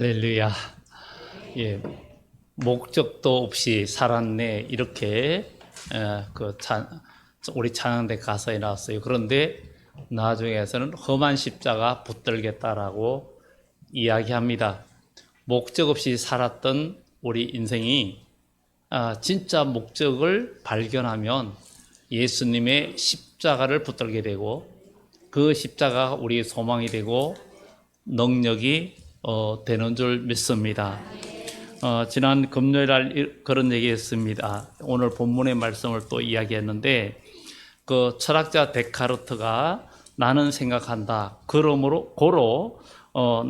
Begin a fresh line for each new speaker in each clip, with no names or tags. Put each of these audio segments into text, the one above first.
할렐루야. 예, 목적도 없이 살았네. 이렇게 우리 찬양대 가사에 나왔어요. 그런데 나중에서는 험한 십자가 붙들겠다라고 이야기합니다. 목적 없이 살았던 우리 인생이 진짜 목적을 발견하면 예수님의 십자가를 붙들게 되고, 그 십자가가 우리의 소망이 되고 능력이 되는 줄 믿습니다. 지난 금요일 날 그런 얘기했습니다. 오늘 본문의 말씀을 또 이야기했는데, 그 철학자 데카르트가 나는 생각한다, 그러므로 고로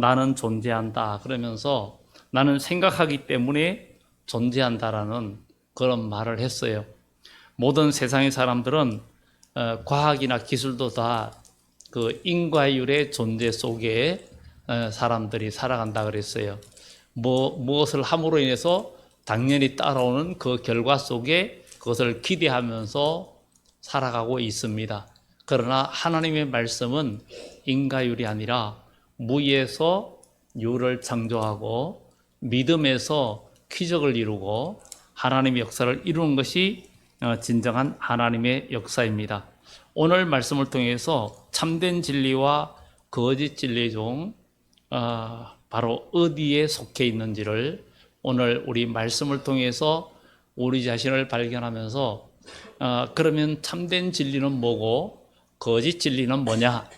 나는 존재한다 그러면서 나는 생각하기 때문에 존재한다라는 그런 말을 했어요. 모든 세상의 사람들은 과학이나 기술도 다 그 인과율의 존재 속에 사람들이 살아간다 그랬어요. 무엇을 함으로 인해서 당연히 따라오는 그 결과 속에 그것을 기대하면서 살아가고 있습니다. 그러나 하나님의 말씀은 인과율이 아니라 무에서 유를 창조하고 믿음에서 기적을 이루고 하나님의 역사를 이루는 것이 진정한 하나님의 역사입니다. 오늘 말씀을 통해서 참된 진리와 거짓 진리 중 바로 어디에 속해 있는지를 오늘 우리 말씀을 통해서 우리 자신을 발견하면서 그러면 참된 진리는 뭐고 거짓 진리는 뭐냐?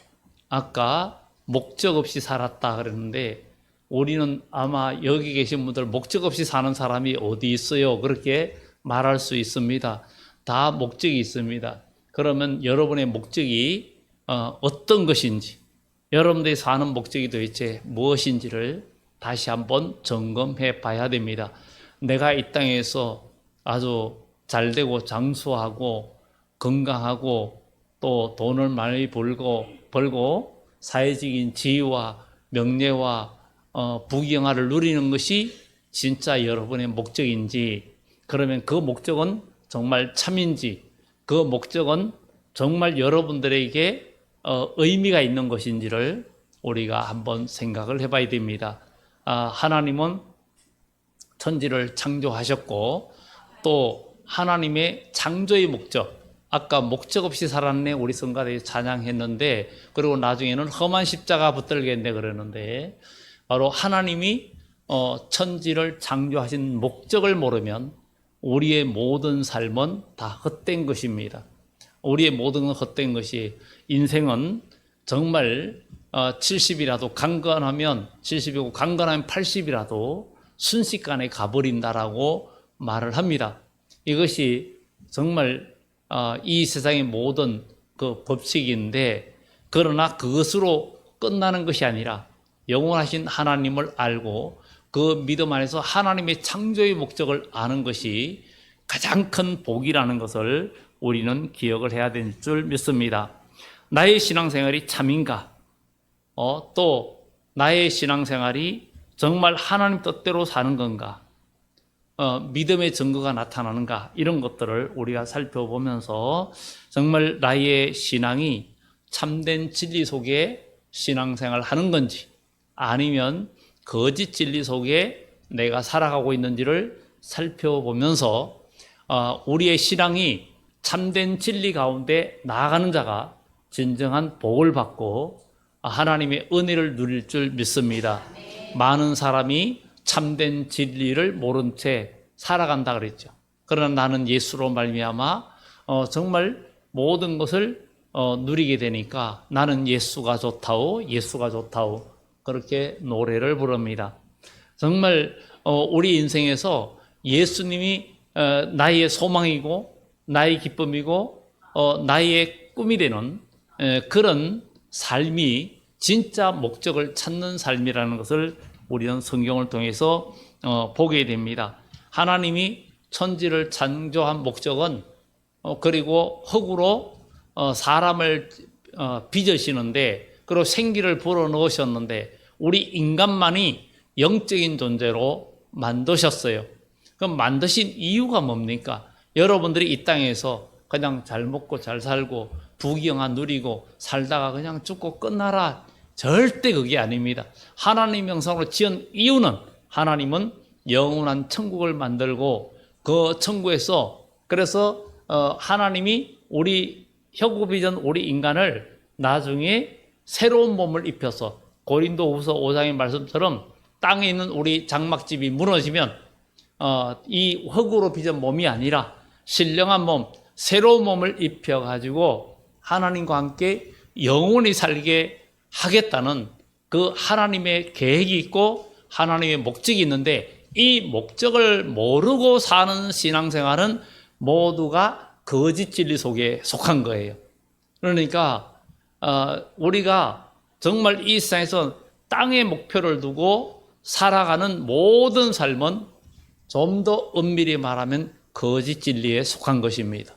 아까 목적 없이 살았다 그랬는데, 우리는 아마 여기 계신 분들 목적 없이 사는 사람이 어디 있어요? 그렇게 말할 수 있습니다. 다 목적이 있습니다. 그러면 여러분의 목적이 어떤 것인지, 여러분들이 사는 목적이 도대체 무엇인지를 다시 한번 점검해 봐야 됩니다. 내가 이 땅에서 아주 잘되고 장수하고 건강하고 또 돈을 많이 벌고 사회적인 지위와 명예와 부귀영화를 누리는 것이 진짜 여러분의 목적인지, 그러면 그 목적은 정말 참인지, 그 목적은 정말 여러분들에게 의미가 있는 것인지를 우리가 한번 생각을 해봐야 됩니다. 하나님은 천지를 창조하셨고, 또 하나님의 창조의 목적, 아까 목적 없이 살았네 우리 성가대에 찬양했는데, 그리고 나중에는 험한 십자가 붙들겠네 그러는데, 바로 하나님이 천지를 창조하신 목적을 모르면 우리의 모든 삶은 다 헛된 것입니다. 우리의 모든 건 헛된 것이, 인생은 정말 70이라도 강건하면 70이고 강건하면 80이라도 순식간에 가버린다라고 말을 합니다. 이것이 정말 이 세상의 모든 그 법칙인데, 그러나 그것으로 끝나는 것이 아니라 영원하신 하나님을 알고 그 믿음 안에서 하나님의 창조의 목적을 아는 것이 가장 큰 복이라는 것을 우리는 기억을 해야 될 줄 믿습니다. 나의 신앙생활이 참인가? 또 나의 신앙생활이 정말 하나님 뜻대로 사는 건가? 믿음의 증거가 나타나는가? 이런 것들을 우리가 살펴보면서 정말 나의 신앙이 참된 진리 속에 신앙생활을 하는 건지, 아니면 거짓 진리 속에 내가 살아가고 있는지를 살펴보면서 우리의 신앙이 참된 진리 가운데 나아가는 자가 진정한 복을 받고 하나님의 은혜를 누릴 줄 믿습니다. 많은 사람이 참된 진리를 모른 채 살아간다 그랬죠. 그러나 나는 예수로 말미암아 정말 모든 것을 누리게 되니까 나는 예수가 좋다오, 예수가 좋다오, 그렇게 노래를 부릅니다. 정말 우리 인생에서 예수님이 나의 소망이고 나의 기쁨이고 나의 꿈이 되는 그런 삶이 진짜 목적을 찾는 삶이라는 것을 우리는 성경을 통해서 보게 됩니다. 하나님이 천지를 창조한 목적은 그리고 흙으로 사람을 빚으시는데, 그리고 생기를 불어넣으셨는데 우리 인간만이 영적인 존재로 만드셨어요. 그럼 만드신 이유가 뭡니까? 여러분들이 이 땅에서 그냥 잘 먹고 잘 살고 부귀영화 누리고 살다가 그냥 죽고 끝나라, 절대 그게 아닙니다. 하나님 형상으로 지은 이유는 하나님은 영원한 천국을 만들고 그 천국에서 그래서 하나님이 우리 혈구비전 우리 인간을 나중에 새로운 몸을 입혀서 고린도후서 5장의 말씀처럼 땅에 있는 우리 장막집이 무너지면 이 흙으로 빚은 몸이 아니라 신령한 몸, 새로운 몸을 입혀가지고 하나님과 함께 영원히 살게 하겠다는 그 하나님의 계획이 있고 하나님의 목적이 있는데 이 목적을 모르고 사는 신앙생활은 모두가 거짓 진리 속에 속한 거예요. 그러니까 우리가 정말 이 세상에서 땅의 목표를 두고 살아가는 모든 삶은 좀 더 엄밀히 말하면 거짓 진리에 속한 것입니다.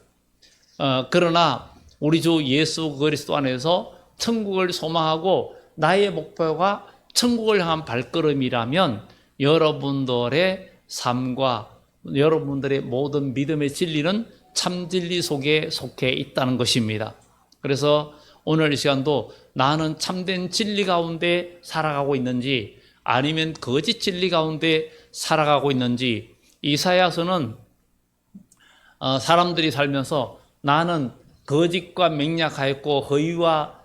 그러나 우리 주 예수 그리스도 안에서 천국을 소망하고 나의 목표가 천국을 향한 발걸음이라면 여러분들의 삶과 여러분들의 모든 믿음의 진리는 참 진리 속에 속해 있다는 것입니다. 그래서 오늘 이 시간도 나는 참된 진리 가운데 살아가고 있는지 아니면 거짓 진리 가운데 살아가고 있는지 이사야서는 사람들이 살면서 나는 거짓과 맹약하였고 허위와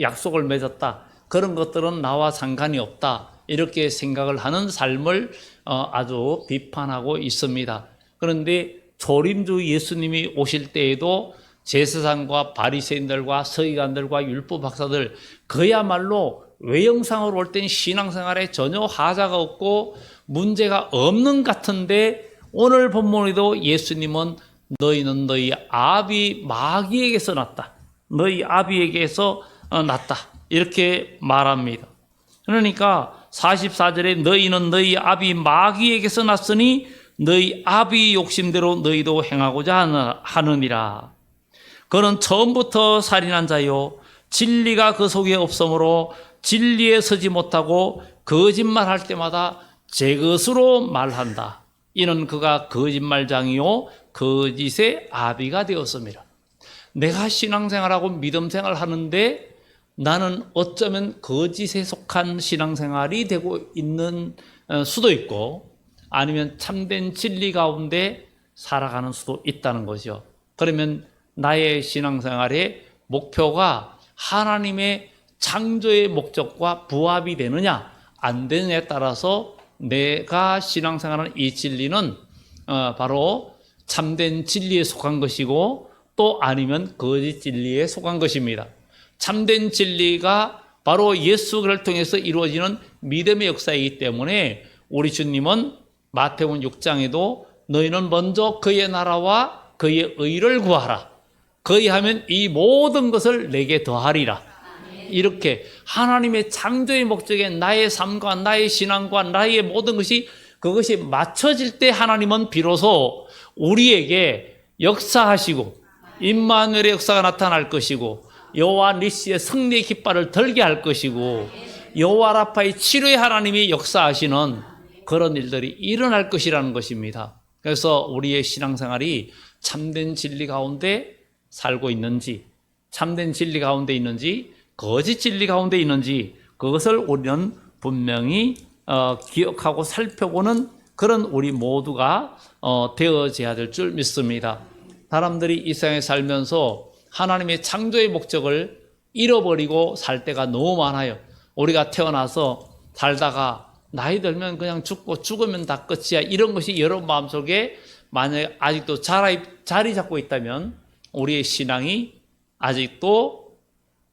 약속을 맺었다. 그런 것들은 나와 상관이 없다. 이렇게 생각을 하는 삶을 아주 비판하고 있습니다. 그런데 초림주 예수님이 오실 때에도 제사장과 바리새인들과 서기관들과 율법 박사들 그야말로 외형상으로 올 땐 신앙생활에 전혀 하자가 없고 문제가 없는 같은데 오늘 본문에도 예수님은 너희는 너희 아비 마귀에게서 났다. 너희 아비에게서 났다. 이렇게 말합니다. 그러니까 44절에 너희는 너희 아비 마귀에게서 났으니 너희 아비 욕심대로 너희도 행하고자 하느니라. 그는 처음부터 살인한 자요 진리가 그 속에 없으므로 진리에 서지 못하고 거짓말할 때마다 제 것으로 말한다. 이는 그가 거짓말장이요 거짓의 아비가 되었습니다. 내가 신앙생활하고 믿음생활을 하는데 나는 어쩌면 거짓에 속한 신앙생활이 되고 있는 수도 있고 아니면 참된 진리 가운데 살아가는 수도 있다는 것이죠. 그러면 나의 신앙생활의 목표가 하나님의 창조의 목적과 부합이 되느냐 안 되느냐에 따라서 내가 신앙생활하는 이 진리는 바로 참된 진리에 속한 것이고 또 아니면 거짓 진리에 속한 것입니다. 참된 진리가 바로 예수를 통해서 이루어지는 믿음의 역사이기 때문에 우리 주님은 마태복음 6장에도 너희는 먼저 그의 나라와 그의 의를 구하라. 그리하면 이 모든 것을 내게 더하리라. 이렇게 하나님의 창조의 목적에 나의 삶과 나의 신앙과 나의 모든 것이 그것이 맞춰질 때 하나님은 비로소 우리에게 역사하시고 임마누엘의 역사가 나타날 것이고 여호와 니시의 승리의 깃발을 들게 할 것이고 여호와 라파의 치료의 하나님이 역사하시는 그런 일들이 일어날 것이라는 것입니다. 그래서 우리의 신앙생활이 참된 진리 가운데 살고 있는지 참된 진리 가운데 있는지 거짓 진리 가운데 있는지 그것을 우리는 분명히 기억하고 살펴보는 그런 우리 모두가 되어져야 될 줄 믿습니다. 사람들이 이 세상에 살면서 하나님의 창조의 목적을 잃어버리고 살 때가 너무 많아요. 우리가 태어나서 살다가 나이 들면 그냥 죽고 죽으면 다 끝이야. 이런 것이 여러분 마음속에 만약에 아직도 자리 잡고 있다면 우리의 신앙이 아직도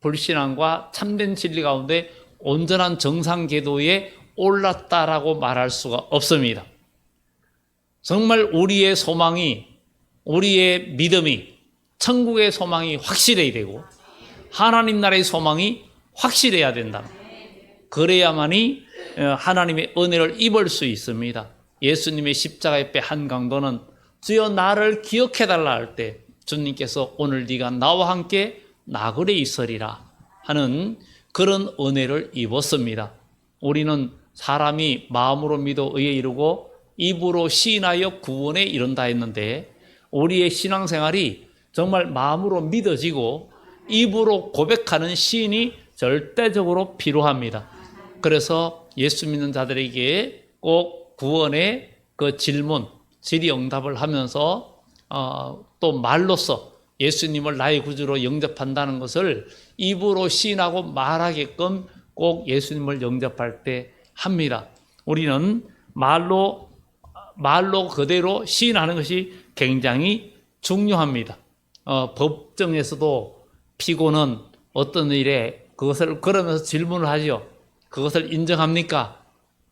불신앙과 참된 진리 가운데 온전한 정상 궤도에 올랐다라고 말할 수가 없습니다. 정말 우리의 소망이 우리의 믿음이 천국의 소망이 확실해야 되고 하나님 나라의 소망이 확실해야 된다. 그래야만이 하나님의 은혜를 입을 수 있습니다. 예수님의 십자가의 배 한 강도는 주여 나를 기억해달라 할 때 주님께서 오늘 네가 나와 함께 나그네 있으리라 하는 그런 은혜를 입었습니다. 우리는 사람이 마음으로 믿어 의에 이르고 입으로 시인하여 구원에 이른다 했는데 우리의 신앙생활이 정말 마음으로 믿어지고 입으로 고백하는 시인이 절대적으로 필요합니다. 그래서 예수 믿는 자들에게 꼭 구원의 그 질문, 질의응답을 하면서 또 말로써 예수님을 나의 구주로 영접한다는 것을 입으로 시인하고 말하게끔 꼭 예수님을 영접할 때 합니다. 우리는 말로 그대로 시인하는 것이 굉장히 중요합니다. 법정에서도 피고는 어떤 일에 그것을 그러면서 질문을 하죠. 그것을 인정합니까?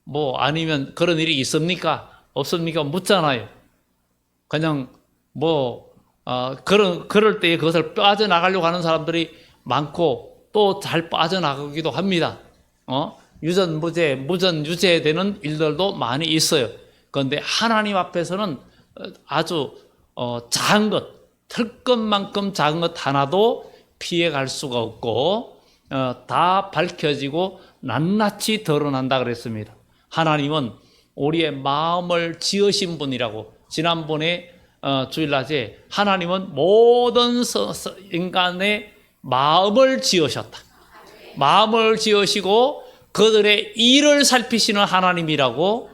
뭐 아니면 그런 일이 있습니까? 없습니까? 묻잖아요. 그냥 그럴 때에 그것을 빠져나가려고 하는 사람들이 많고 또 잘 빠져나가기도 합니다. 유전 무죄, 무전 유죄 되는 일들도 많이 있어요. 그런데 하나님 앞에서는 아주 작은 것, 털것만큼 작은 것 하나도 피해갈 수가 없고 다 밝혀지고 낱낱이 드러난다 그랬습니다. 하나님은 우리의 마음을 지으신 분이라고 지난번에 주일낮에 하나님은 모든 인간의 마음을 지으셨다. 마음을 지으시고 그들의 일을 살피시는 하나님이라고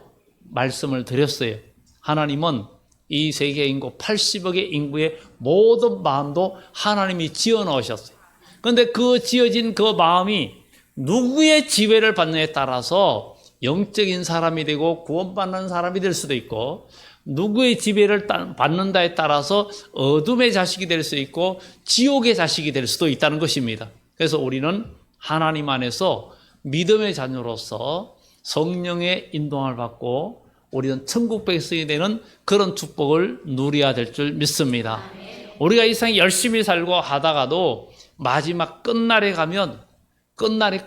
말씀을 드렸어요. 하나님은 이 세계 인구 80억의 인구의 모든 마음도 하나님이 지어 넣으셨어요. 그런데 그 지어진 그 마음이 누구의 지배를 받느냐에 따라서 영적인 사람이 되고 구원받는 사람이 될 수도 있고 누구의 지배를 받는다에 따라서 어둠의 자식이 될 수 있고 지옥의 자식이 될 수도 있다는 것입니다. 그래서 우리는 하나님 안에서 믿음의 자녀로서 성령의 인도함을 받고 우리는 천국 백성이 되는 그런 축복을 누려야 될 줄 믿습니다. 우리가 이 세상에 열심히 살고 하다가도 마지막 끝날의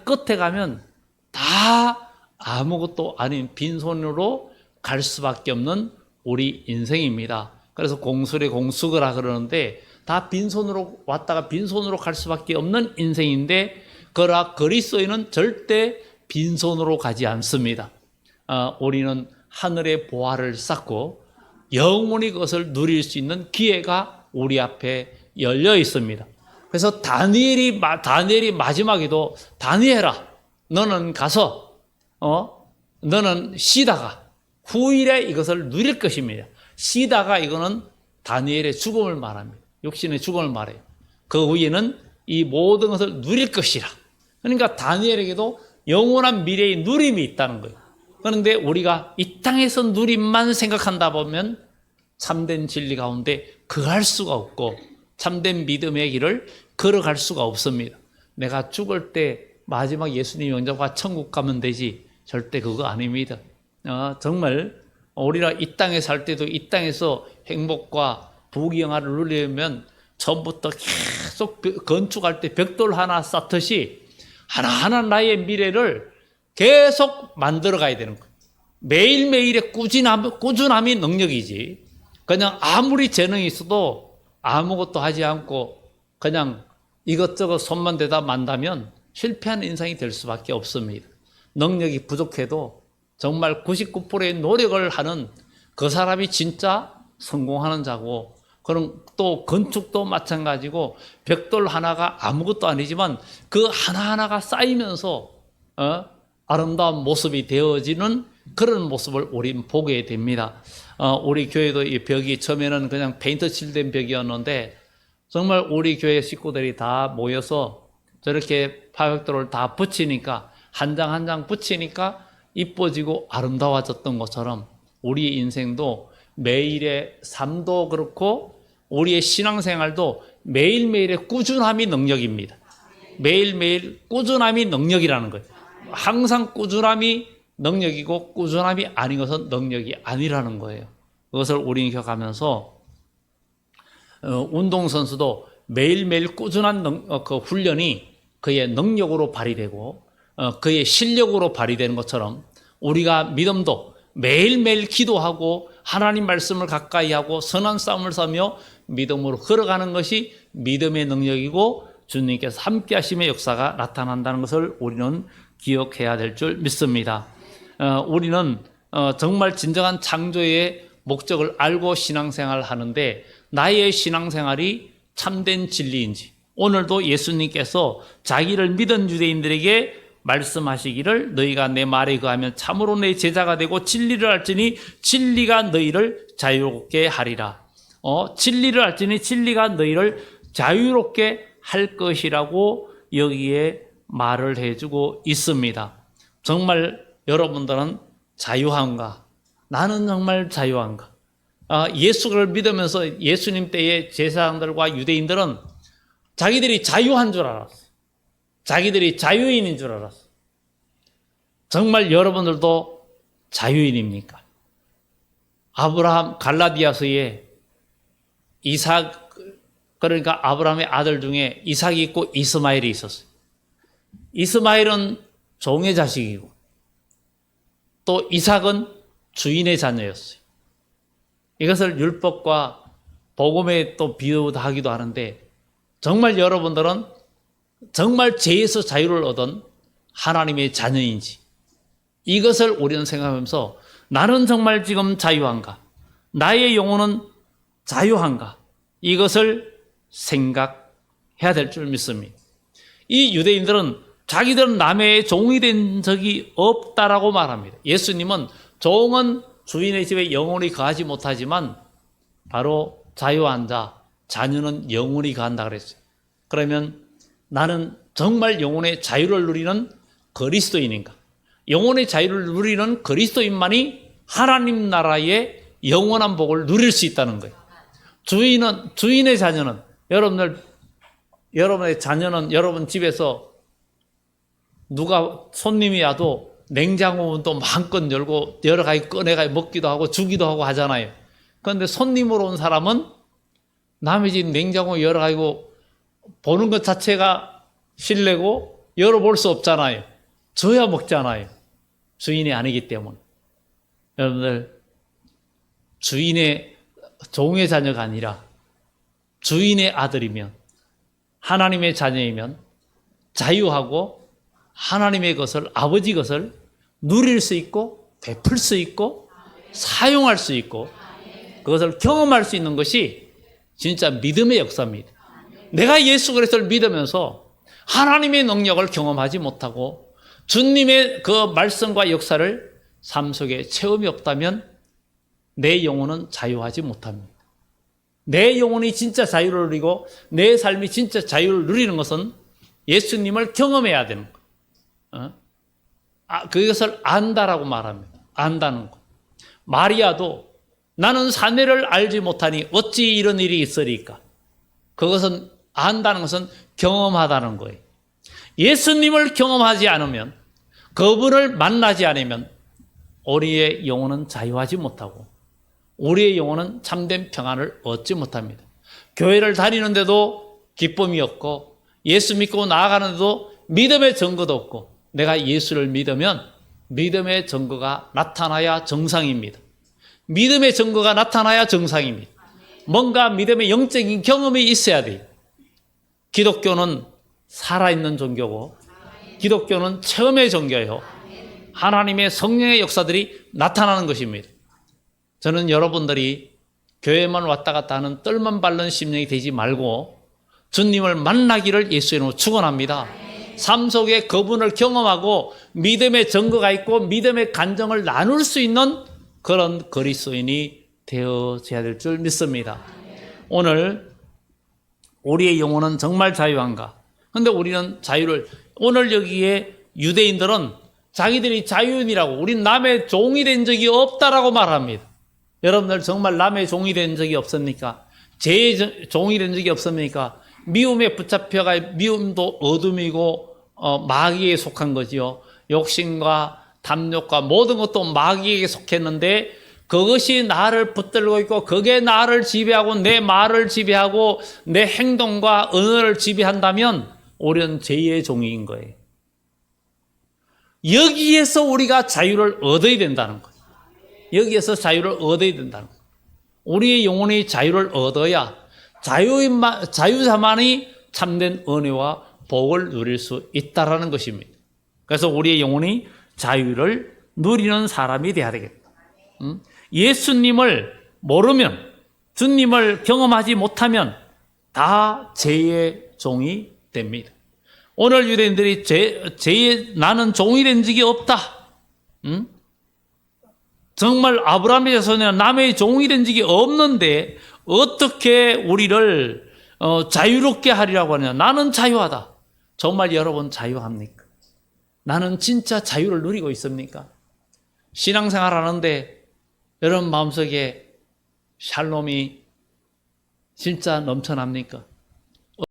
끝에 가면 다 아무것도 아닌 빈손으로 갈 수밖에 없는 우리 인생입니다. 그래서 공술의 공수거라 그러는데 다 빈손으로 왔다가 빈손으로 갈 수밖에 없는 인생인데 그러나 그리스도인은 절대 빈손으로 가지 않습니다. 우리는 하늘의 보화를 쌓고 영원히 그것을 누릴 수 있는 기회가 우리 앞에 열려 있습니다. 그래서 다니엘이 마지막에도 다니엘아 너는 가서 너는 쉬다가 후일에 이것을 누릴 것입니다. 쉬다가 이거는 다니엘의 죽음을 말합니다. 육신의 죽음을 말해요. 그 후에는 이 모든 것을 누릴 것이라. 그러니까 다니엘에게도 영원한 미래의 누림이 있다는 거예요. 그런데 우리가 이 땅에서 누림만 생각한다 보면 참된 진리 가운데 거할 수가 없고 참된 믿음의 길을 걸어갈 수가 없습니다. 내가 죽을 때 마지막 예수님 영접과 천국 가면 되지 절대 그거 아닙니다. 정말 우리가 이 땅에 살 때도 이 땅에서 행복과 부귀영화를 누리려면 처음부터 계속 건축할 때 벽돌 하나 쌓듯이 하나하나 나의 미래를 계속 만들어 가야 되는 거예요. 매일매일의 꾸준함이 능력이지 그냥 아무리 재능이 있어도 아무것도 하지 않고 그냥 이것저것 손만 대다 만다면 실패하는 인생이 될 수밖에 없습니다. 능력이 부족해도 정말 99%의 노력을 하는 그 사람이 진짜 성공하는 자고 그럼 또 건축도 마찬가지고 벽돌 하나가 아무것도 아니지만 그 하나하나가 쌓이면서 아름다운 모습이 되어지는 그런 모습을 우린 보게 됩니다. 우리 교회도 이 벽이 처음에는 그냥 페인트 칠된 벽이었는데 정말 우리 교회 식구들이 다 모여서 저렇게 파벽돌을 다 붙이니까 한 장 한 장 붙이니까 이뻐지고 아름다워졌던 것처럼 우리 인생도 매일의 삶도 그렇고 우리의 신앙생활도 매일매일의 꾸준함이 능력입니다. 매일매일 꾸준함이 능력이라는 거예요. 항상 꾸준함이 능력이고 꾸준함이 아닌 것은 능력이 아니라는 거예요. 그것을 우리는 기억하면서 운동선수도 매일매일 꾸준한 그 훈련이 그의 능력으로 발휘되고 그의 실력으로 발휘되는 것처럼 우리가 믿음도 매일매일 기도하고 하나님 말씀을 가까이 하고 선한 싸움을 싸며 믿음으로 걸어가는 것이 믿음의 능력이고 주님께서 함께 하심의 역사가 나타난다는 것을 우리는 기억해야 될 줄 믿습니다. 우리는 정말 진정한 창조의 목적을 알고 신앙생활을 하는데 나의 신앙생활이 참된 진리인지 오늘도 예수님께서 자기를 믿은 유대인들에게 말씀하시기를 너희가 내 말에 거하면 참으로 내 제자가 되고 진리를 알지니 진리가 너희를 자유롭게 하리라. 진리를 알지니 진리가 너희를 자유롭게 할 것이라고 여기에 말을 해주고 있습니다. 정말 여러분들은 자유한가? 나는 정말 자유한가? 예수를 믿으면서 예수님 때의 제사장들과 유대인들은 자기들이 자유한 줄 알았어요. 자기들이 자유인인 줄 알았어요. 정말 여러분들도 자유인입니까? 아브라함 갈라디아서에 이삭, 그러니까 아브라함의 아들 중에 이삭이 있고 이스마엘이 있었어요. 이스마엘은 종의 자식이고 또 이삭은 주인의 자녀였어요. 이것을 율법과 복음에 또 비유하기도 하는데 정말 여러분들은 정말 죄에서 자유를 얻은 하나님의 자녀인지 이것을 우리는 생각하면서 나는 정말 지금 자유한가? 나의 영혼은 자유한가? 이것을 생각해야 될 줄 믿습니다. 이 유대인들은 자기들은 남의 종이 된 적이 없다라고 말합니다. 예수님은 종은 주인의 집에 영원히 거하지 못하지만 바로 자유한 자, 자녀는 영원히 거한다 그랬어요. 그러면 나는 정말 영혼의 자유를 누리는 그리스도인인가? 영혼의 자유를 누리는 그리스도인만이 하나님 나라의 영원한 복을 누릴 수 있다는 거예요. 주인의 자녀는 여러분의 자녀는 여러분 집에서 누가 손님이 와도 냉장고문도 마음껏 열고 여러 가지 꺼내가 먹기도 하고 주기도 하고 하잖아요. 그런데 손님으로 온 사람은 남의 집 냉장고 여러 가지 보는 것 자체가 실례고 열어볼 수 없잖아요. 줘야 먹잖아요. 주인이 아니기 때문에. 여러분들 주인의 종의 자녀가 아니라 주인의 아들이면 하나님의 자녀이면 자유하고 하나님의 것을 아버지 것을 누릴 수 있고 베풀 수 있고 사용할 수 있고 그것을 경험할 수 있는 것이 진짜 믿음의 역사입니다. 내가 예수 그리스도를 믿으면서 하나님의 능력을 경험하지 못하고 주님의 그 말씀과 역사를 삶 속에 체험이 없다면 내 영혼은 자유하지 못합니다. 내 영혼이 진짜 자유를 누리고 내 삶이 진짜 자유를 누리는 것은 예수님을 경험해야 되는 거예요. 그것을 안다라고 말합니다. 안다는 것. 마리아도 나는 사내를 알지 못하니 어찌 이런 일이 있으리까? 그것은 안다는 것은 경험하다는 거예요. 예수님을 경험하지 않으면 그분을 만나지 않으면 우리의 영혼은 자유하지 못하고 우리의 영혼은 참된 평안을 얻지 못합니다. 교회를 다니는데도 기쁨이 없고 예수 믿고 나아가는데도 믿음의 증거도 없고 내가 예수를 믿으면 믿음의 증거가 나타나야 정상입니다. 믿음의 증거가 나타나야 정상입니다. 뭔가 믿음의 영적인 경험이 있어야 돼요. 기독교는 살아있는 종교고 기독교는 체험의 종교예요. 하나님의 성령의 역사들이 나타나는 것입니다. 저는 여러분들이 교회만 왔다 갔다 하는 뜰만 밟는 심령이 되지 말고 주님을 만나기를 예수의 이름으로 축원합니다. 삶 속에 그분을 경험하고 믿음의 증거가 있고 믿음의 간정을 나눌 수 있는 그런 그리스도인이 되어져야 될 줄 믿습니다. 오늘 우리의 영혼은 정말 자유한가? 그런데 우리는 오늘 여기에 유대인들은 자기들이 자유인이라고 우린 남의 종이 된 적이 없다라고 말합니다. 여러분들 정말 남의 종이 된 적이 없습니까? 죄의 종이 된 적이 없습니까? 미움에 붙잡혀가 미움도 어둠이고 마귀에 속한 거지요. 욕심과 탐욕과 모든 것도 마귀에게 속했는데 그것이 나를 붙들고 있고 그게 나를 지배하고 내 말을 지배하고 내 행동과 언어를 지배한다면 우리는 죄의 종인 거예요. 여기에서 우리가 자유를 얻어야 된다는 거예요. 여기에서 자유를 얻어야 된다는 거예요. 우리의 영혼이 자유를 얻어야 자유자만이 참된 은혜와 복을 누릴 수 있다는 것입니다. 그래서 우리의 영혼이 자유를 누리는 사람이 되어야 되겠다. 예수님을 모르면 주님을 경험하지 못하면 다 죄의 종이 됩니다. 오늘 유대인들이 나는 종이 된 적이 없다. 응? 정말 아브라함의 자손이나 남의 종이 된 적이 없는데 어떻게 우리를 자유롭게 하리라고 하냐. 나는 자유하다. 정말 여러분 자유합니까? 나는 진짜 자유를 누리고 있습니까? 신앙생활 하는데 여러분 마음속에 샬롬이 진짜 넘쳐납니까?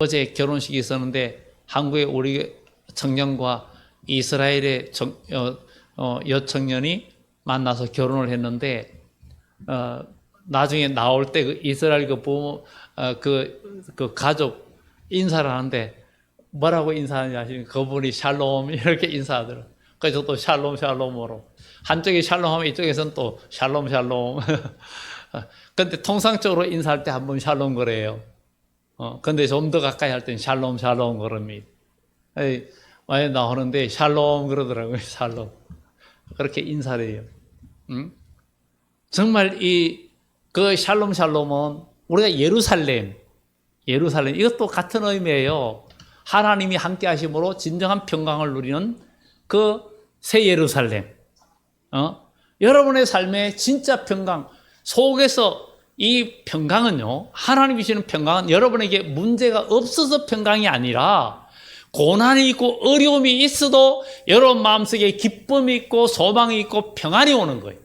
어제 결혼식이 있었는데 한국의 우리 청년과 이스라엘의 여청년이 만나서 결혼을 했는데 나중에 나올 때 그 이스라엘 그 부모 그 가족 인사를 하는데 뭐라고 인사하는지 아시면 그분이 샬롬 이렇게 인사하더라고요. 그래서 저도 샬롬 샬롬으로 한쪽이 샬롬하면 이쪽에서는 또 샬롬 샬롬. 근데 통상적으로 인사할 때 한 번 샬롬 그래요. 근데 좀 더 가까이 할 때는 샬롬 샬롬 그럽니다. 많이 나오는데 샬롬 그러더라고요. 샬롬. 그렇게 인사를 해요. 정말 그 샬롬 샬롬은 우리가 예루살렘 이것도 같은 의미예요. 하나님이 함께 하심으로 진정한 평강을 누리는 그 새 예루살렘. 여러분의 삶에 진짜 평강 속에서 이 평강은요, 하나님이 주시는 평강은 여러분에게 문제가 없어서 평강이 아니라 고난이 있고 어려움이 있어도 여러분 마음속에 기쁨이 있고 소망이 있고 평안이 오는 거예요.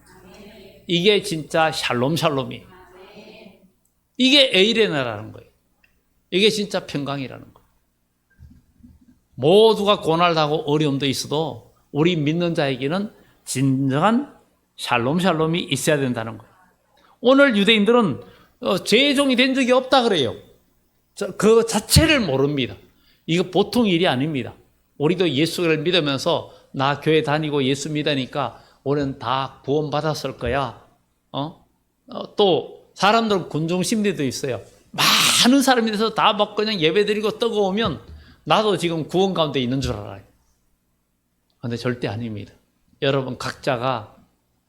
이게 진짜 샬롬 샬롬이에요. 이게 에이레나라는 거예요. 이게 진짜 평강이라는 거예요. 모두가 고난을 당하고 어려움도 있어도 우리 믿는 자에게는 진정한 샬롬 샬롬이 있어야 된다는 거예요. 오늘 유대인들은 죄의 종이 된 적이 없다 그래요. 그 자체를 모릅니다. 이거 보통 일이 아닙니다. 우리도 예수를 믿으면서 나 교회 다니고 예수 믿으니까 우리는 다 구원받았을 거야. 또 사람들은 군중심리도 있어요. 많은 사람이 돼서 다 막 그냥 예배드리고 뜨거우면 나도 지금 구원 가운데 있는 줄 알아요. 그런데 절대 아닙니다. 여러분 각자가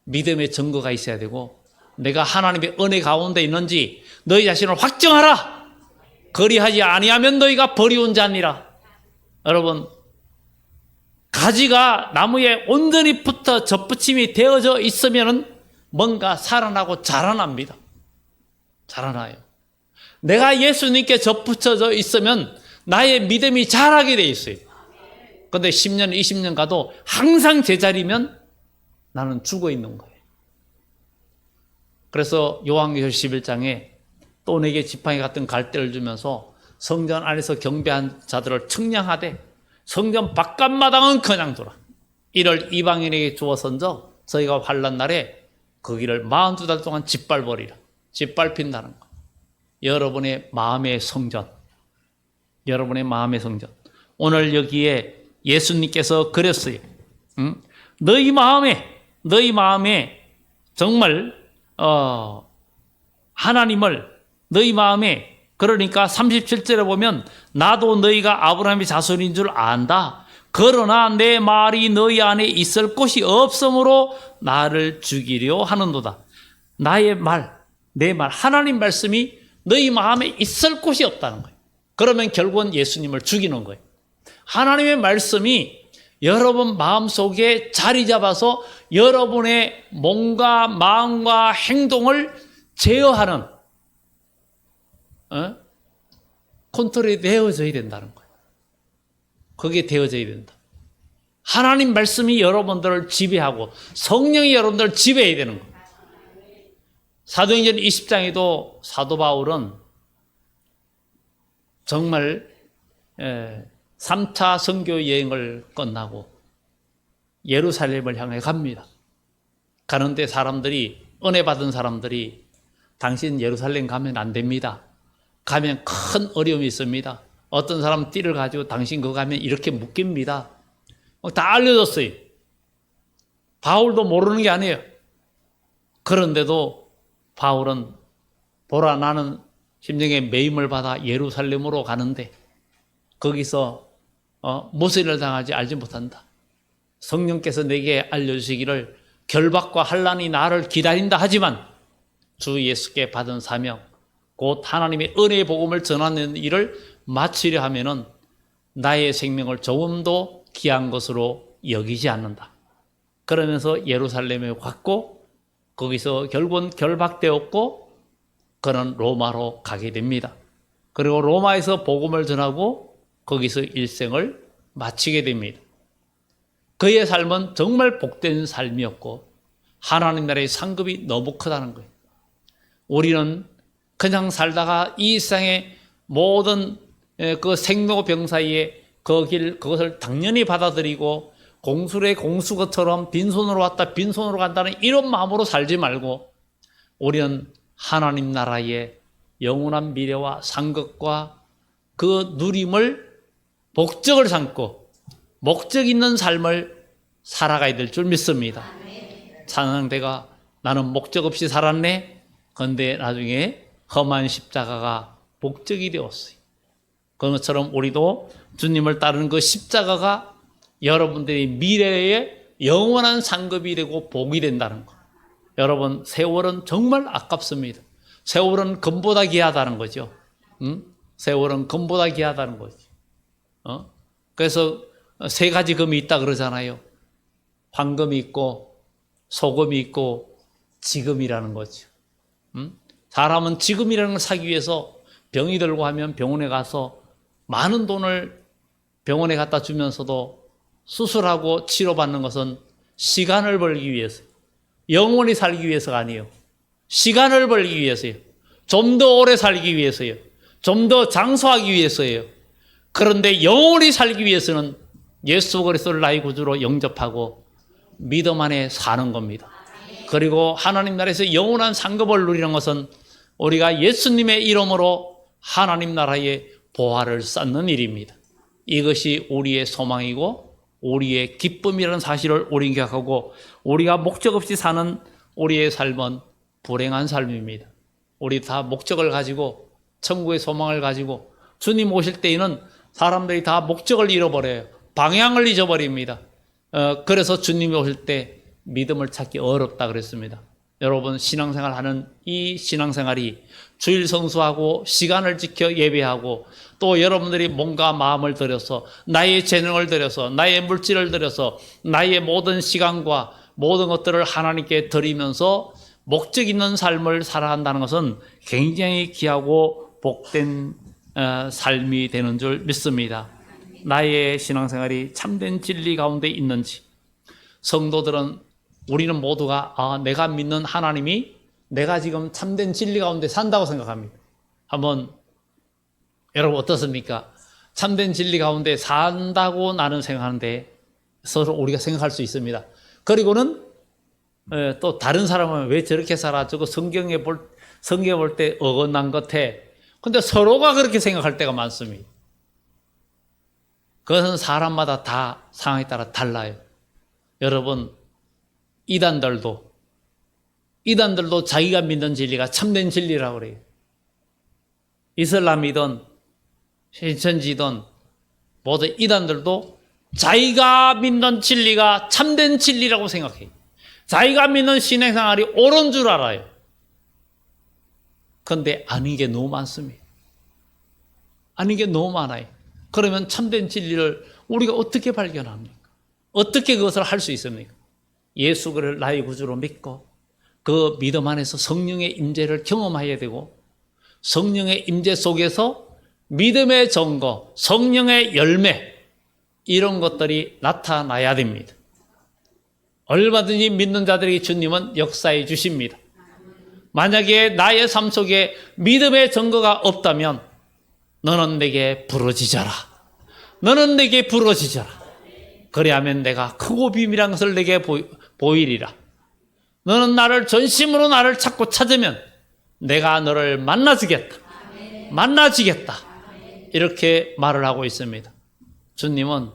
믿음의 증거가 있어야 되고 내가 하나님의 은혜 가운데 있는지 너희 자신을 확정하라. 그리하지 아니하면 너희가 버리운 자니라. 여러분 가지가 나무에 온전히 붙어 접붙임이 되어져 있으면 뭔가 살아나고 자라납니다. 자라나요. 내가 예수님께 접붙여져 있으면 나의 믿음이 자라게 돼 있어요. 그런데 10년, 20년 가도 항상 제자리면 나는 죽어 있는 거예요. 그래서 요한계시록 11장에 또 내게 지팡이 같은 갈대를 주면서 성전 안에서 경배한 자들을 측량하되 성전 바깥마당은 그냥 두라. 이를 이방인에게 주어선적 저희가 환난 날에 거기를 42달 동안 짓밟으리라. 짓밟힌다는 거. 여러분의 마음의 성전. 여러분의 마음의 성전. 오늘 여기에 예수님께서 그랬어요. 너희 마음에 정말 하나님을 너희 마음에 그러니까 37절에 보면 나도 너희가 아브라함의 자손인 줄 안다. 그러나 내 말이 너희 안에 있을 곳이 없으므로 나를 죽이려 하는도다. 나의 말, 내 말, 하나님 말씀이 너희 마음에 있을 곳이 없다는 거예요. 그러면 결국은 예수님을 죽이는 거예요. 하나님의 말씀이 여러분 마음속에 자리 잡아서 여러분의 몸과 마음과 행동을 제어하는 컨트롤이 되어져야 된다는 거예요. 그게 되어져야 된다. 하나님 말씀이 여러분들을 지배하고 성령이 여러분들을 지배해야 되는 거예요. 사도행전 20장에도 사도 바울은 정말 3차 선교 여행을 끝나고 예루살렘을 향해 갑니다. 가는데 사람들이 은혜 받은 사람들이 당신 예루살렘 가면 안 됩니다. 가면 큰 어려움이 있습니다. 어떤 사람은 띠를 가지고 당신 그거 가면 이렇게 묶입니다. 다 알려줬어요. 바울도 모르는 게 아니에요. 그런데도 바울은 보라 나는 심령의 매임을 받아 예루살렘으로 가는데 거기서 무슨 일을 당할지 알지 못한다. 성령께서 내게 알려주시기를 결박과 환난이 나를 기다린다 하지만 주 예수께 받은 사명 곧 하나님의 은혜의 복음을 전하는 일을 마치려 하면은 나의 생명을 조금도 귀한 것으로 여기지 않는다. 그러면서 예루살렘에 갔고 거기서 결국은 결박되었고 그는 로마로 가게 됩니다. 그리고 로마에서 복음을 전하고 거기서 일생을 마치게 됩니다. 그의 삶은 정말 복된 삶이었고 하나님 나라의 상급이 너무 크다는 거예요. 우리는 그냥 살다가 이 세상의 모든 그 생로병 사이에 그 길, 그것을 당연히 받아들이고 공술의 공수것처럼 빈손으로 왔다 빈손으로 간다는 이런 마음으로 살지 말고 우리는 하나님 나라의 영원한 미래와 상급과 그 누림을 목적을 삼고 목적 있는 삶을 살아가야 될 줄 믿습니다. 찬양대가 나는 목적 없이 살았네. 그런데 나중에 험한 십자가가 목적이 되었어요. 그것처럼 우리도 주님을 따르는 그 십자가가 여러분들의 미래에 영원한 상급이 되고 복이 된다는 것. 여러분, 세월은 정말 아깝습니다. 세월은 금보다 귀하다는 거죠. 세월은 금보다 귀하다는 거죠. 그래서 세 가지 금이 있다 그러잖아요. 황금이 있고 소금이 있고 지금이라는 거죠. 사람은 지금이라는 걸 사기 위해서 병이 들고 하면 병원에 가서 많은 돈을 병원에 갖다 주면서도 수술하고 치료받는 것은 시간을 벌기 위해서, 영원히 살기 위해서가 아니에요. 시간을 벌기 위해서요. 좀 더 오래 살기 위해서요. 좀 더 장수하기 위해서예요. 그런데 영원히 살기 위해서는 예수 그리스도를 나의 구주로 영접하고 믿음 안에 사는 겁니다. 그리고 하나님 나라에서 영원한 상급을 누리는 것은 우리가 예수님의 이름으로 하나님 나라의 보화를 쌓는 일입니다. 이것이 우리의 소망이고 우리의 기쁨이라는 사실을 우리는 기억하고 우리가 목적 없이 사는 우리의 삶은 불행한 삶입니다. 우리 다 목적을 가지고 천국의 소망을 가지고 주님 오실 때에는 사람들이 다 목적을 잃어버려요. 방향을 잊어버립니다. 그래서 주님이 오실 때 믿음을 찾기 어렵다 그랬습니다. 여러분 신앙생활 하는 이 신앙생활이 주일 성수하고 시간을 지켜 예배하고 또 여러분들이 몸과 마음을 들여서 나의 재능을 들여서 나의 물질을 들여서 나의 모든 시간과 모든 것들을 하나님께 드리면서 목적 있는 삶을 살아간다는 것은 굉장히 귀하고 복된 삶이 되는 줄 믿습니다. 나의 신앙생활이 참된 진리 가운데 있는지 성도들은 우리는 모두가 내가 믿는 하나님이 내가 지금 참된 진리 가운데 산다고 생각합니다. 한번 여러분 어떻습니까? 참된 진리 가운데 산다고 나는 생각하는데 서로 우리가 생각할 수 있습니다. 그리고는 또 다른 사람은 왜 저렇게 살아? 저거 성경에 볼 때 어긋난 것 같아. 근데 서로가 그렇게 생각할 때가 많습니다. 그것은 사람마다 다 상황에 따라 달라요. 여러분 이단들도 자기가 믿는 진리가 참된 진리라고 그래요. 이슬람이든 신천지든 모두 이단들도 자기가 믿는 진리가 참된 진리라고 생각해요. 자기가 믿는 신앙생활이 옳은 줄 알아요. 그런데 아닌 게 너무 많습니다. 아닌 게 너무 많아요. 그러면 참된 진리를 우리가 어떻게 발견합니까? 어떻게 그것을 할 수 있습니까? 예수 그를 나의 구주로 믿고 그 믿음 안에서 성령의 임재를 경험해야 되고 성령의 임재 속에서 믿음의 증거, 성령의 열매 이런 것들이 나타나야 됩니다. 얼마든지 믿는 자들에게 주님은 역사해 주십니다. 만약에 나의 삶 속에 믿음의 증거가 없다면 너는 내게 부러지져라. 너는 내게 부러지져라. 그래야면 내가 크고 비밀한 것을 내게 보이리라. 너는 나를 전심으로 나를 찾고 찾으면 내가 너를 만나주겠다. 만나주겠다. 이렇게 말을 하고 있습니다. 주님은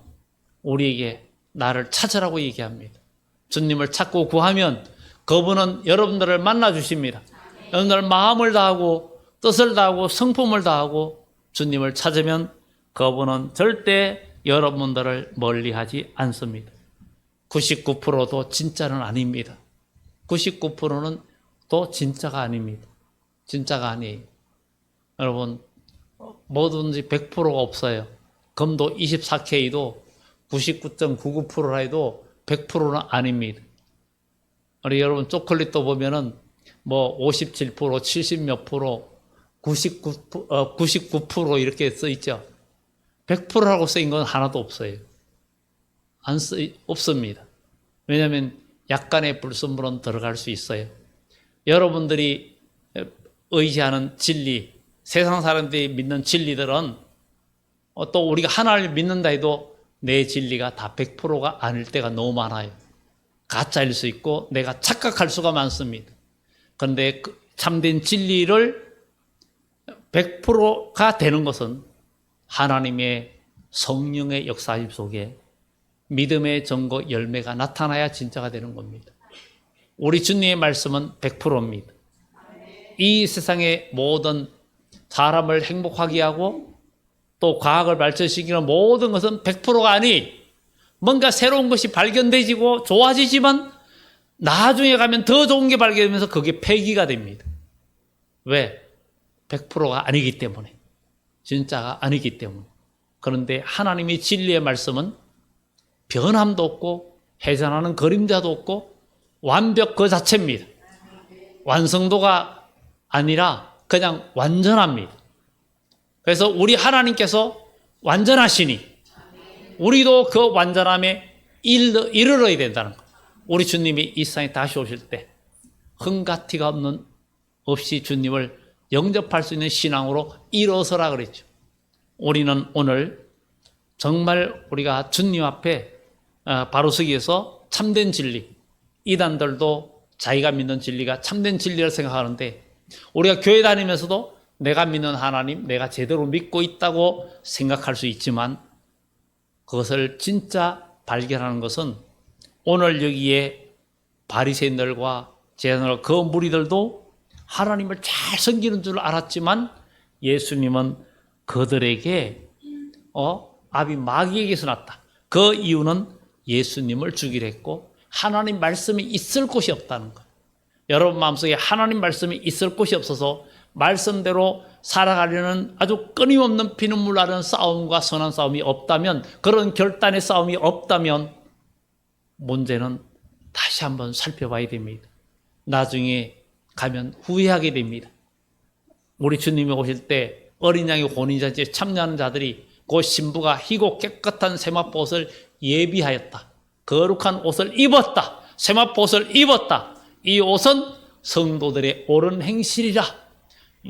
우리에게 나를 찾으라고 얘기합니다. 주님을 찾고 구하면 그분은 여러분들을 만나주십니다. 여러분들 마음을 다하고 뜻을 다하고 성품을 다하고 주님을 찾으면 그분은 절대 여러분들을 멀리하지 않습니다. 99%도 진짜는 아닙니다. 99%는 또 진짜가 아닙니다. 진짜가 아니에요. 여러분 뭐든지 100%가 없어요. 금도 24K도 99.99%라 해도 100%는 아닙니다. 우리 여러분 초콜릿도 보면은 뭐 57%, 70 몇 프로, 99% 이렇게 써 있죠. 100%라고 쓰인 건 하나도 없어요. 없습니다. 왜냐하면 약간의 불순물은 들어갈 수 있어요. 여러분들이 의지하는 진리, 세상 사람들이 믿는 진리들은 또 우리가 하나님을 믿는다 해도 내 진리가 다 100%가 아닐 때가 너무 많아요. 가짜일 수 있고 내가 착각할 수가 많습니다. 그런데 참된 진리를 100%가 되는 것은 하나님의 성령의 역사임 속에 믿음의 증거 열매가 나타나야 진짜가 되는 겁니다. 우리 주님의 말씀은 100%입니다. 이 세상의 모든 사람을 행복하게 하고 또 과학을 발전시키는 모든 것은 100%가 아니, 뭔가 새로운 것이 발견되지고 좋아지지만 나중에 가면 더 좋은 게 발견되면서 그게 폐기가 됩니다. 왜? 100%가 아니기 때문에. 진짜가 아니기 때문에. 그런데 하나님의 진리의 말씀은 변함도 없고 해전하는 그림자도 없고 완벽 그 자체입니다. 완성도가 아니라 그냥 완전합니다. 그래서 우리 하나님께서 완전하시니 우리도 그 완전함에 이르러야 된다는 것. 우리 주님이 이 세상에 다시 오실 때 흠과 티가 없이 주님을 영접할 수 있는 신앙으로 일어서라 그랬죠. 우리는 오늘 정말 우리가 주님 앞에 바로 서기 위해서 참된 진리, 이단들도 자기가 믿는 진리가 참된 진리를 생각하는데 우리가 교회 다니면서도 내가 믿는 하나님, 내가 제대로 믿고 있다고 생각할 수 있지만 그것을 진짜 발견하는 것은 오늘 여기에 바리새인들과 제사장들 그 무리들도 하나님을 잘 섬기는 줄 알았지만 예수님은 그들에게 압이 마귀에게서 났다. 그 이유는 예수님을 죽이려 했고 하나님 말씀이 있을 곳이 없다는 것. 여러분 마음속에 하나님 말씀이 있을 곳이 없어서 말씀대로 살아가려는 아주 끊임없는 피눈물 나는 싸움과 선한 싸움이 없다면, 그런 결단의 싸움이 없다면 문제는 다시 한번 살펴봐야 됩니다. 나중에 가면 후회하게 됩니다. 우리 주님이 오실 때 어린 양의 혼인잔치에 참여하는 자들이 그 신부가 희고 깨끗한 세마포옷을 예비하였다. 거룩한 옷을 입었다. 세마포옷을 입었다. 이 옷은 성도들의 옳은 행실이라.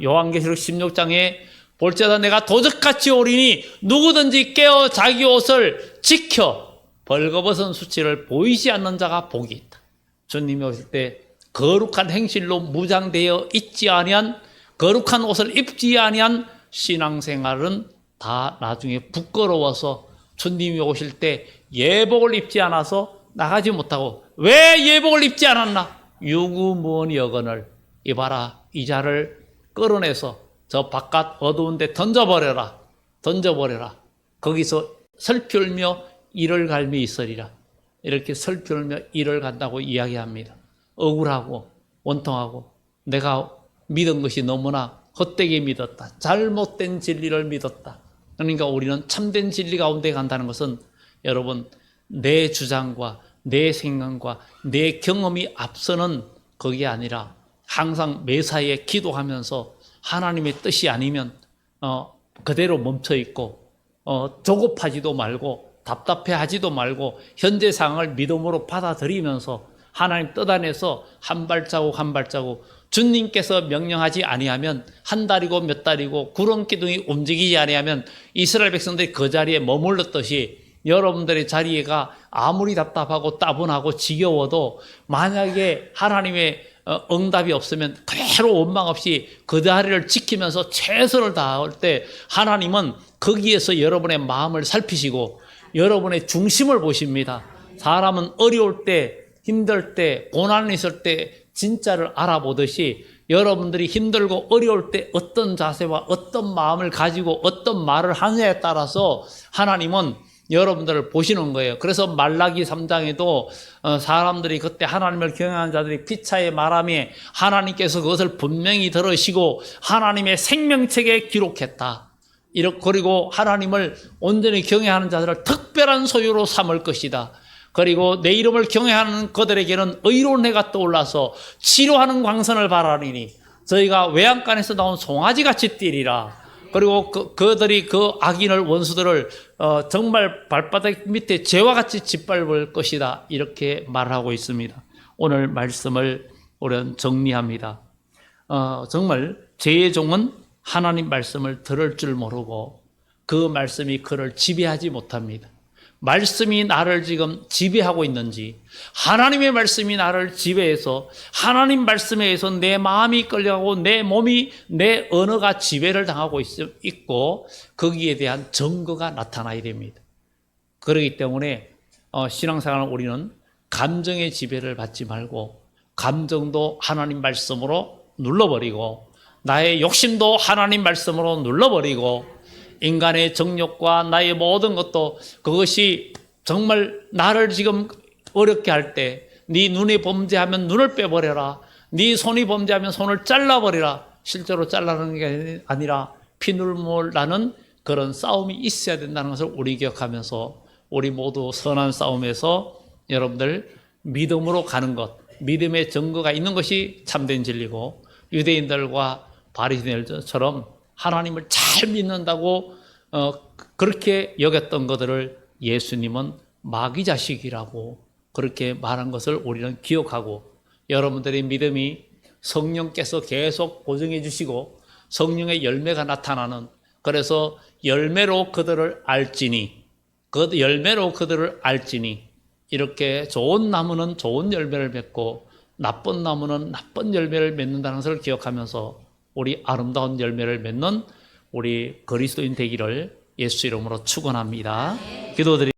요한계시록 16장에 볼지어다 내가 도적같이 오리니 누구든지 깨어 자기 옷을 지켜 벌거벗은 수치를 보이지 않는 자가 복이 있다. 주님이 오실 때 거룩한 행실로 무장되어 있지 아니한, 거룩한 옷을 입지 아니한 신앙생활은 다 나중에 부끄러워서 주님이 오실 때 예복을 입지 않아서 나가지 못하고, 왜 예복을 입지 않았나? 유구무원 여건을 입어라. 이 자를 끌어내서 저 바깥 어두운 데 던져버려라. 거기서 슬피 울며 이를 갈미 있으리라. 이렇게 슬피 울며 이를 간다고 이야기합니다. 억울하고 원통하고 내가 믿은 것이 너무나 헛되게 믿었다. 잘못된 진리를 믿었다. 그러니까 우리는 참된 진리 가운데 간다는 것은 여러분 내 주장과 내 생각과 내 경험이 앞서는 그게 아니라 항상 매사에 기도하면서 하나님의 뜻이 아니면 그대로 멈춰있고 조급하지도 말고 답답해하지도 말고 현재 상황을 믿음으로 받아들이면서 하나님 뜻 안에서 한 발자국 한 발자국 주님께서 명령하지 아니하면 한 달이고 몇 달이고 구름 기둥이 움직이지 아니하면 이스라엘 백성들이 그 자리에 머물렀듯이 여러분들의 자리가 아무리 답답하고 따분하고 지겨워도 만약에 하나님의 응답이 없으면 그대로 원망 없이 그 자리를 지키면서 최선을 다할 때 하나님은 거기에서 여러분의 마음을 살피시고 여러분의 중심을 보십니다. 사람은 어려울 때, 힘들 때, 고난이 있을 때 진짜를 알아보듯이 여러분들이 힘들고 어려울 때 어떤 자세와 어떤 마음을 가지고 어떤 말을 하느냐에 따라서 하나님은 여러분들을 보시는 거예요. 그래서 말라기 3장에도 사람들이 그때 하나님을 경외하는 자들이 피차의 말함에 하나님께서 그것을 분명히 들으시고 하나님의 생명책에 기록했다. 그리고 하나님을 온전히 경외하는 자들을 특별한 소유로 삼을 것이다. 그리고 내 이름을 경외하는 그들에게는 의로운 해가 떠올라서 치료하는 광선을 발하리니 저희가 외양간에서 나온 송아지같이 뛰리라. 그리고 그들이 그 악인을 원수들을 정말 발바닥 밑에 재와 같이 짓밟을 것이다. 이렇게 말하고 있습니다. 오늘 말씀을 우리는 정리합니다. 정말 죄의 종은 하나님 말씀을 들을 줄 모르고 그 말씀이 그를 지배하지 못합니다. 말씀이 나를 지금 지배하고 있는지, 하나님의 말씀이 나를 지배해서 하나님 말씀에 의해서 내 마음이 끌려가고 내 몸이, 내 언어가 지배를 당하고 있고 거기에 대한 증거가 나타나야 됩니다. 그렇기 때문에 신앙생활은 우리는 감정의 지배를 받지 말고 감정도 하나님 말씀으로 눌러버리고 나의 욕심도 하나님 말씀으로 눌러버리고 인간의 정욕과 나의 모든 것도 그것이 정말 나를 지금 어렵게 할 때 네 눈이 범죄하면 눈을 빼버려라. 네 손이 범죄하면 손을 잘라버리라. 실제로 잘라는 게 아니라 피눈물 나는 그런 싸움이 있어야 된다는 것을 우리 기억하면서 우리 모두 선한 싸움에서 여러분들 믿음으로 가는 것, 믿음의 증거가 있는 것이 참된 진리고 유대인들과 바리새인들처럼 하나님을 잘 믿는다고 그렇게 여겼던 것들을 예수님은 마귀 자식이라고 그렇게 말한 것을 우리는 기억하고 여러분들의 믿음이 성령께서 계속 보증해 주시고 성령의 열매가 나타나는 그래서 열매로 그들을 알지니 그 열매로 그들을 알지니 이렇게 좋은 나무는 좋은 열매를 맺고 나쁜 나무는 나쁜 열매를 맺는다는 것을 기억하면서 우리 아름다운 열매를 맺는 우리 그리스도인 되기를 예수 이름으로 축원합니다. 기도드립니다.